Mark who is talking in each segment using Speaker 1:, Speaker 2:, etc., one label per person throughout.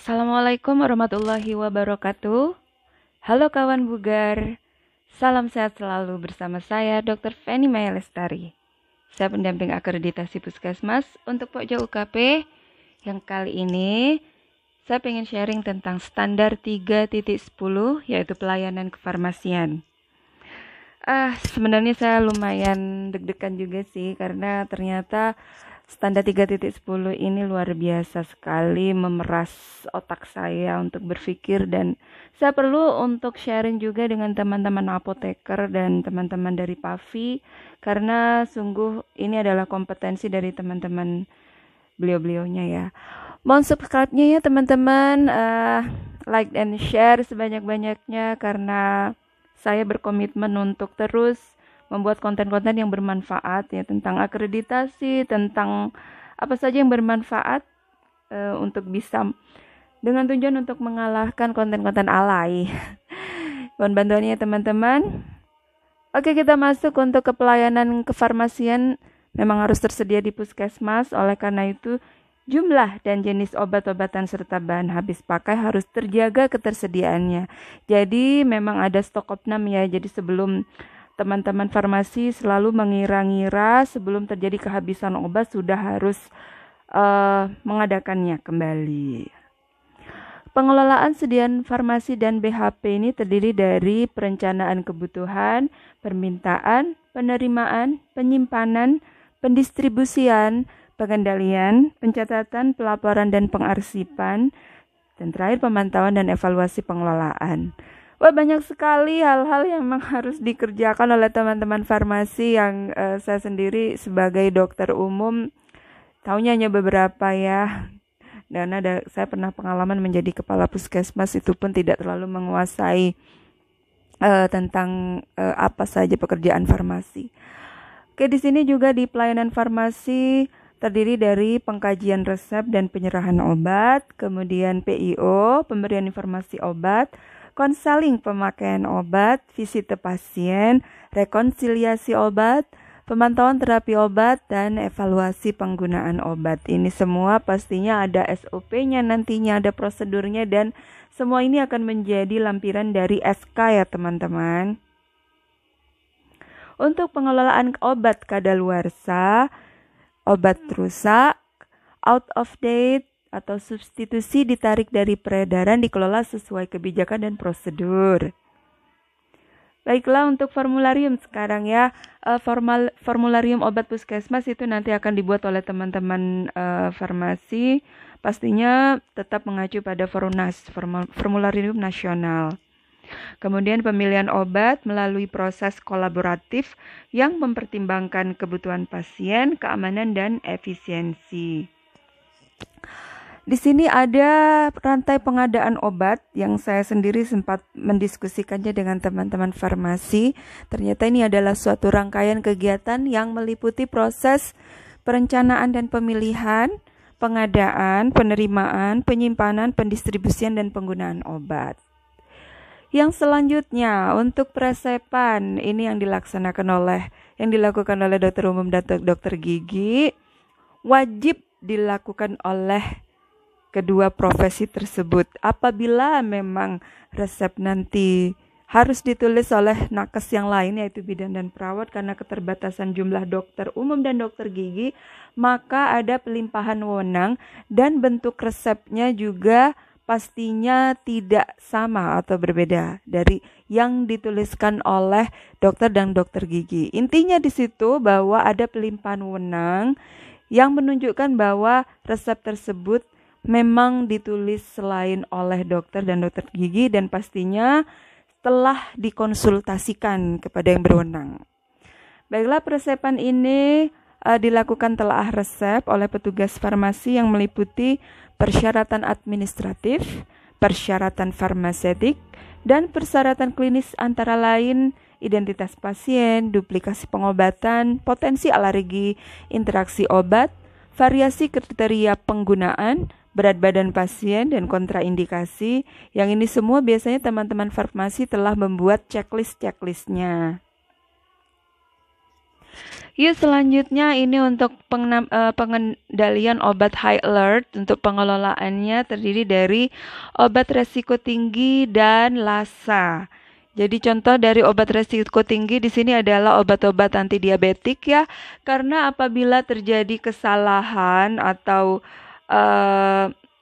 Speaker 1: Assalamualaikum warahmatullahi wabarakatuh. Halo kawan bugar, salam sehat selalu bersama saya Dr. Feni Maya Lestari. Saya pendamping akreditasi Puskesmas untuk Pokja UKP. Yang kali ini saya pengen sharing tentang standar 3.10 yaitu pelayanan kefarmasian. Sebenarnya saya lumayan deg-degan juga sih karena ternyata standar 3.10 ini luar biasa sekali memeras otak saya untuk berpikir, dan saya perlu untuk sharing juga dengan teman-teman apoteker dan teman-teman dari PAVI karena sungguh ini adalah kompetensi dari teman-teman beliau-beliaunya ya. Mohon subscribe-nya ya teman-teman, like dan share sebanyak-banyaknya karena saya berkomitmen untuk terus membuat konten-konten yang bermanfaat ya tentang akreditasi, tentang apa saja yang bermanfaat untuk bisa dengan tujuan untuk mengalahkan konten-konten alay. Mohon bantuannya teman-teman. Oke, kita masuk untuk ke pelayanan kefarmasian. Memang harus tersedia di puskesmas, oleh karena itu jumlah dan jenis obat-obatan serta bahan habis pakai harus terjaga ketersediaannya. Jadi memang ada stok opnam ya, jadi sebelum teman-teman farmasi selalu mengira-ngira sebelum terjadi kehabisan obat sudah harus mengadakannya kembali. Pengelolaan sediaan farmasi dan BHP ini terdiri dari perencanaan kebutuhan, permintaan, penerimaan, penyimpanan, pendistribusian, pengendalian, pencatatan, pelaporan dan pengarsipan, dan terakhir pemantauan dan evaluasi pengelolaan. Wah, banyak sekali hal-hal yang memang harus dikerjakan oleh teman-teman farmasi yang saya sendiri sebagai dokter umum tahunya hanya beberapa ya. Dan saya pernah pengalaman menjadi kepala puskesmas, itu pun tidak terlalu menguasai tentang apa saja pekerjaan farmasi. Oke, di sini juga di pelayanan farmasi terdiri dari pengkajian resep dan penyerahan obat, kemudian PIO, pemberian informasi obat, konseling pemakaian obat, visite pasien, rekonsiliasi obat, pemantauan terapi obat, dan evaluasi penggunaan obat. Ini semua pastinya ada SOP-nya, nantinya ada prosedurnya, dan semua ini akan menjadi lampiran dari SK ya teman-teman. Untuk pengelolaan obat kadaluarsa, obat rusak, out of date, atau substitusi ditarik dari peredaran dikelola sesuai kebijakan dan prosedur. Baiklah, untuk formularium sekarang ya, formularium obat puskesmas itu nanti akan dibuat oleh teman-teman farmasi, pastinya tetap mengacu pada Fornas, formularium nasional. Kemudian pemilihan obat melalui proses kolaboratif yang mempertimbangkan kebutuhan pasien, keamanan dan efisiensi. Di sini ada rantai pengadaan obat yang saya sendiri sempat mendiskusikannya dengan teman-teman farmasi. Ternyata ini adalah suatu rangkaian kegiatan yang meliputi proses perencanaan dan pemilihan, pengadaan, penerimaan, penyimpanan, pendistribusian, dan penggunaan obat. Yang selanjutnya untuk peresepan, ini yang dilakukan oleh dokter umum dan dokter gigi, wajib dilakukan oleh kedua profesi tersebut. Apabila memang resep nanti harus ditulis oleh nakes yang lain yaitu bidan dan perawat karena keterbatasan jumlah dokter umum dan dokter gigi, maka ada pelimpahan wewenang dan bentuk resepnya juga pastinya tidak sama atau berbeda dari yang dituliskan oleh dokter dan dokter gigi. Intinya di situ bahwa ada pelimpahan wewenang yang menunjukkan bahwa resep tersebut memang ditulis selain oleh dokter dan dokter gigi dan pastinya telah dikonsultasikan kepada yang berwenang. Baiklah, peresepan ini dilakukan telaah resep oleh petugas farmasi yang meliputi persyaratan administratif, persyaratan farmaseutik, dan persyaratan klinis antara lain identitas pasien, duplikasi pengobatan, potensi alergi, interaksi obat, variasi kriteria penggunaan, berat badan pasien, dan kontraindikasi. Yang ini semua biasanya teman-teman farmasi telah membuat checklist-checklistnya. Yuk selanjutnya ini untuk pengendalian obat high alert. Untuk pengelolaannya terdiri dari obat resiko tinggi dan LASA. Jadi contoh dari obat resiko tinggi di sini adalah obat-obat antidiabetik ya. Karena apabila terjadi kesalahan atau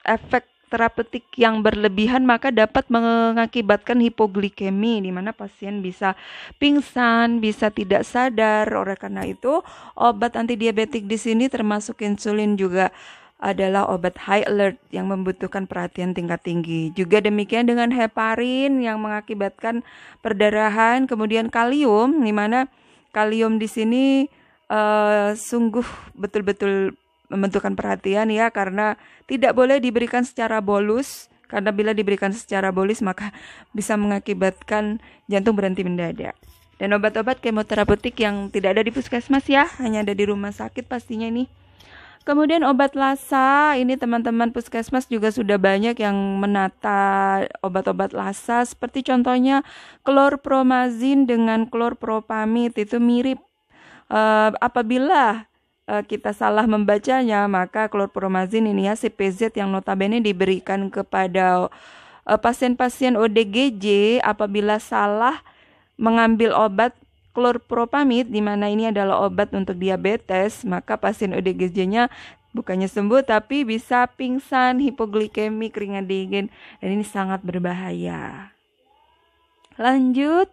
Speaker 1: efek terapeutik yang berlebihan maka dapat mengakibatkan hipoglikemi di mana pasien bisa pingsan, bisa tidak sadar. Oleh karena itu, obat antidiabetik di sini termasuk insulin juga adalah obat high alert yang membutuhkan perhatian tingkat tinggi. Juga demikian dengan heparin yang mengakibatkan perdarahan, kemudian kalium di mana kalium di sini sungguh betul-betul membutuhkan perhatian ya, karena tidak boleh diberikan secara bolus, karena bila diberikan secara bolus maka bisa mengakibatkan jantung berhenti mendadak. Dan obat-obat kemoterapeutik yang tidak ada di puskesmas ya, hanya ada di rumah sakit pastinya ini. Kemudian obat LASA, ini teman-teman puskesmas juga sudah banyak yang menata obat-obat LASA, seperti contohnya klorpromazin dengan klorpropamid, itu mirip. Apabila kita salah membacanya, maka klorpromazin ini ya CPZ yang notabene diberikan kepada pasien-pasien ODGJ apabila salah mengambil obat klorpropamid, di mana ini adalah obat untuk diabetes, maka pasien ODGJ-nya bukannya sembuh tapi bisa pingsan, hipoglikemi, keringat dingin, dan ini sangat berbahaya. Lanjut,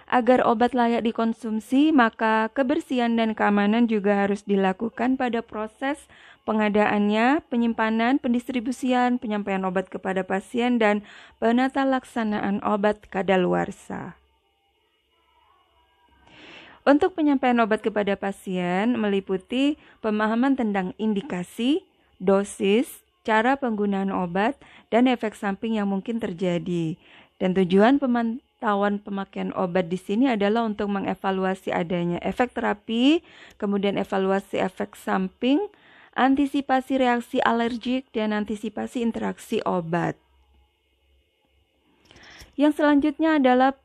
Speaker 1: agar obat layak dikonsumsi, maka kebersihan dan keamanan juga harus dilakukan pada proses pengadaannya, penyimpanan, pendistribusian, penyampaian obat kepada pasien, dan penata laksanaan obat kadaluarsa. Untuk penyampaian obat kepada pasien meliputi pemahaman tentang indikasi, dosis, cara penggunaan obat, dan efek samping yang mungkin terjadi. Dan tujuan pemantauan pemakaian obat di sini adalah untuk mengevaluasi adanya efek terapi, kemudian evaluasi efek samping, antisipasi reaksi alergik, dan antisipasi interaksi obat. Yang selanjutnya adalah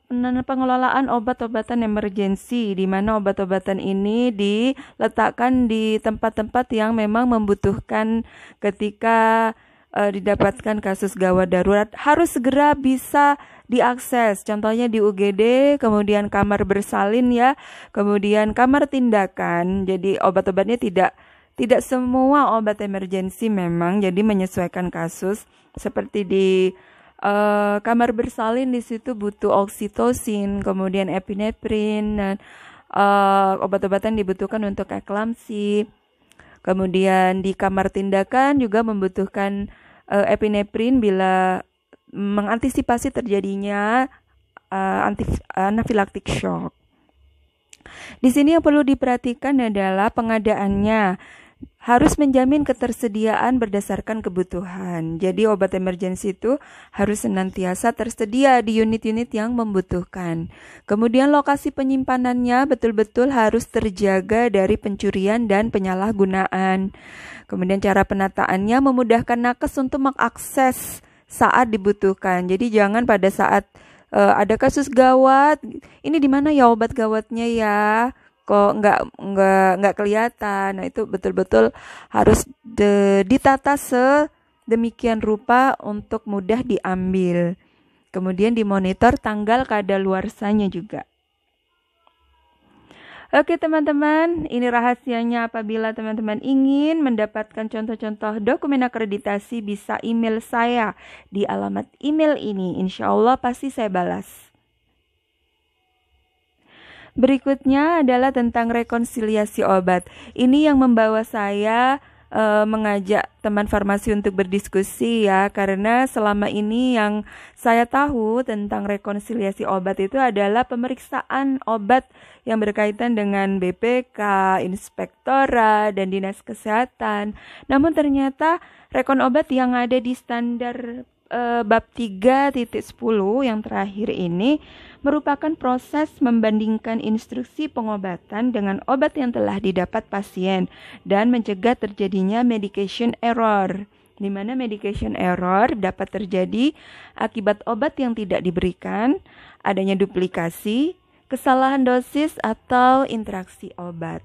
Speaker 1: pengelolaan obat-obatan emergensi, di mana obat-obatan ini diletakkan di tempat-tempat yang memang membutuhkan ketika didapatkan kasus gawat darurat, harus segera bisa diakses. Contohnya di UGD, kemudian kamar bersalin ya, kemudian kamar tindakan. Jadi obat-obatnya tidak semua obat emergensi memang, jadi menyesuaikan kasus. Seperti di kamar bersalin, di situ butuh oksitosin, kemudian epinefrin, dan obat-obatan dibutuhkan untuk eklamsi. Kemudian di kamar tindakan juga membutuhkan epinefrin bila mengantisipasi terjadinya anafilaktik shock. Di sini yang perlu diperhatikan adalah pengadaannya harus menjamin ketersediaan berdasarkan kebutuhan. Jadi obat emergensi itu harus senantiasa tersedia di unit-unit yang membutuhkan. Kemudian lokasi penyimpanannya betul-betul harus terjaga dari pencurian dan penyalahgunaan. Kemudian cara penataannya memudahkan nakes untuk mengakses saat dibutuhkan. Jadi jangan pada saat ada kasus gawat, ini di mana ya obat gawatnya ya? Kok nggak kelihatan. Nah, itu betul-betul harus ditata sedemikian rupa untuk mudah diambil. Kemudian dimonitor tanggal kadaluarsanya juga. Oke teman-teman, ini rahasianya. Apabila teman-teman ingin mendapatkan contoh-contoh dokumen akreditasi, bisa email saya di alamat email ini. Insya Allah pasti saya balas. Berikutnya adalah tentang rekonsiliasi obat. Ini yang membawa saya mengajak teman farmasi untuk berdiskusi ya, karena selama ini yang saya tahu tentang rekonsiliasi obat itu adalah pemeriksaan obat yang berkaitan dengan BPK, inspektorat, dan dinas kesehatan. Namun ternyata rekon obat yang ada di standar bab 3.10 yang terakhir ini merupakan proses membandingkan instruksi pengobatan dengan obat yang telah didapat pasien dan mencegah terjadinya medication error, di mana medication error dapat terjadi akibat obat yang tidak diberikan, adanya duplikasi, kesalahan dosis, atau interaksi obat.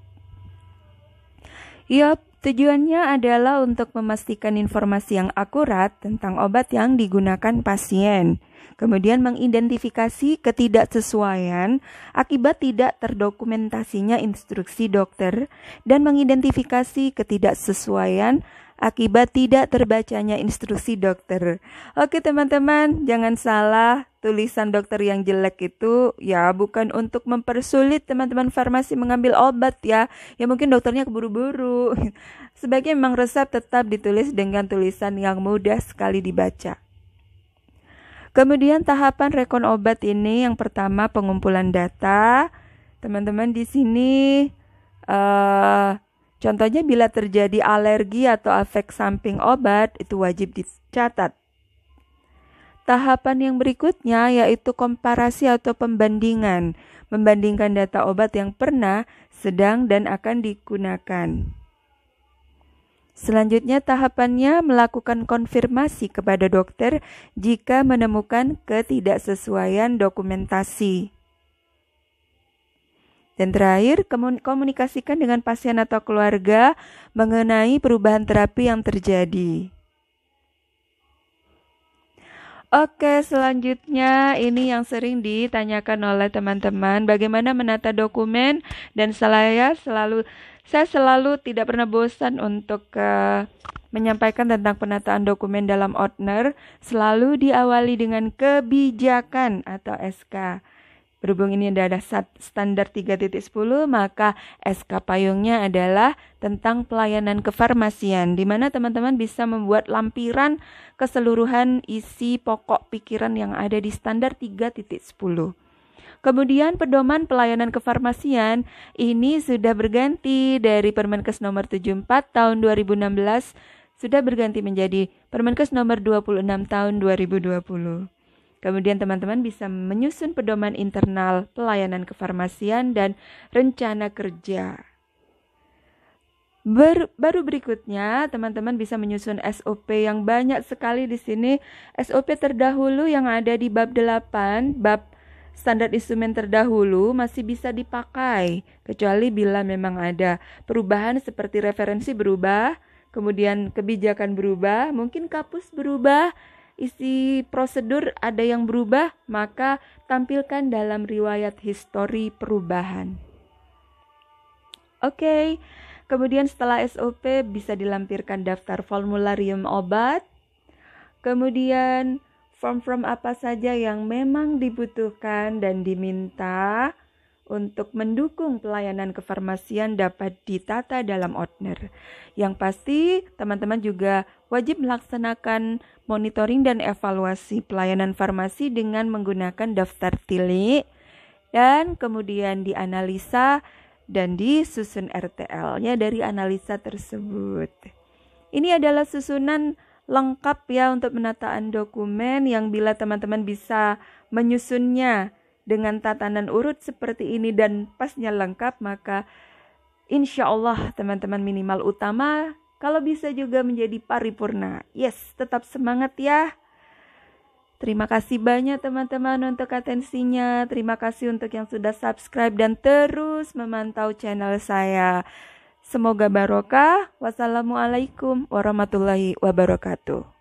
Speaker 1: Yup, tujuannya adalah untuk memastikan informasi yang akurat tentang obat yang digunakan pasien. Kemudian mengidentifikasi ketidaksesuaian akibat tidak terdokumentasinya instruksi dokter dan mengidentifikasi ketidaksesuaian akibat tidak terbacanya instruksi dokter. Oke teman-teman, jangan salah, tulisan dokter yang jelek itu ya bukan untuk mempersulit teman-teman farmasi mengambil obat ya. Ya mungkin dokternya keburu-buru. Sebaiknya memang resep tetap ditulis dengan tulisan yang mudah sekali dibaca. Kemudian tahapan rekon obat ini yang pertama pengumpulan data. Teman-teman di sini contohnya bila terjadi alergi atau efek samping obat itu wajib dicatat. Tahapan yang berikutnya yaitu komparasi atau pembandingan. Membandingkan data obat yang pernah, sedang, dan akan digunakan. Selanjutnya tahapannya melakukan konfirmasi kepada dokter jika menemukan ketidaksesuaian dokumentasi. Dan terakhir, komunikasikan dengan pasien atau keluarga mengenai perubahan terapi yang terjadi. Oke, selanjutnya ini yang sering ditanyakan oleh teman-teman, bagaimana menata dokumen, dan saya selalu tidak pernah bosan untuk menyampaikan tentang penataan dokumen dalam Outner, selalu diawali dengan kebijakan atau SK. Berhubung ini adalah standar 3.10, maka SK payungnya adalah tentang pelayanan kefarmasian, di mana teman-teman bisa membuat lampiran keseluruhan isi pokok pikiran yang ada di standar 3.10. Kemudian pedoman pelayanan kefarmasian ini sudah berganti dari Permenkes nomor 74 tahun 2016 sudah berganti menjadi Permenkes nomor 26 tahun 2020. Kemudian teman-teman bisa menyusun pedoman internal pelayanan kefarmasian dan rencana kerja. Baru berikutnya teman-teman bisa menyusun SOP yang banyak sekali di sini. SOP terdahulu yang ada di bab 8, bab standar instrumen terdahulu masih bisa dipakai, kecuali bila memang ada perubahan seperti referensi berubah, kemudian kebijakan berubah, mungkin kapus berubah, isi prosedur ada yang berubah, maka tampilkan dalam riwayat histori perubahan. Oke, kemudian setelah SOP bisa dilampirkan daftar formularium obat, kemudian form-form apa saja yang memang dibutuhkan dan diminta untuk mendukung pelayanan kefarmasian dapat ditata dalam Outner. Yang pasti teman-teman juga wajib melaksanakan monitoring dan evaluasi pelayanan farmasi dengan menggunakan daftar tilik dan kemudian dianalisa dan disusun RTL-nya dari analisa tersebut. Ini adalah susunan lengkap ya untuk penataan dokumen yang bila teman-teman bisa menyusunnya dengan tatanan urut seperti ini dan pasnya lengkap, maka insya Allah teman-teman minimal utama, kalau bisa juga menjadi paripurna. Yes, tetap semangat ya. Terima kasih banyak teman-teman untuk atensinya. Terima kasih untuk yang sudah subscribe dan terus memantau channel saya. Semoga barokah. Wassalamualaikum warahmatullahi wabarakatuh.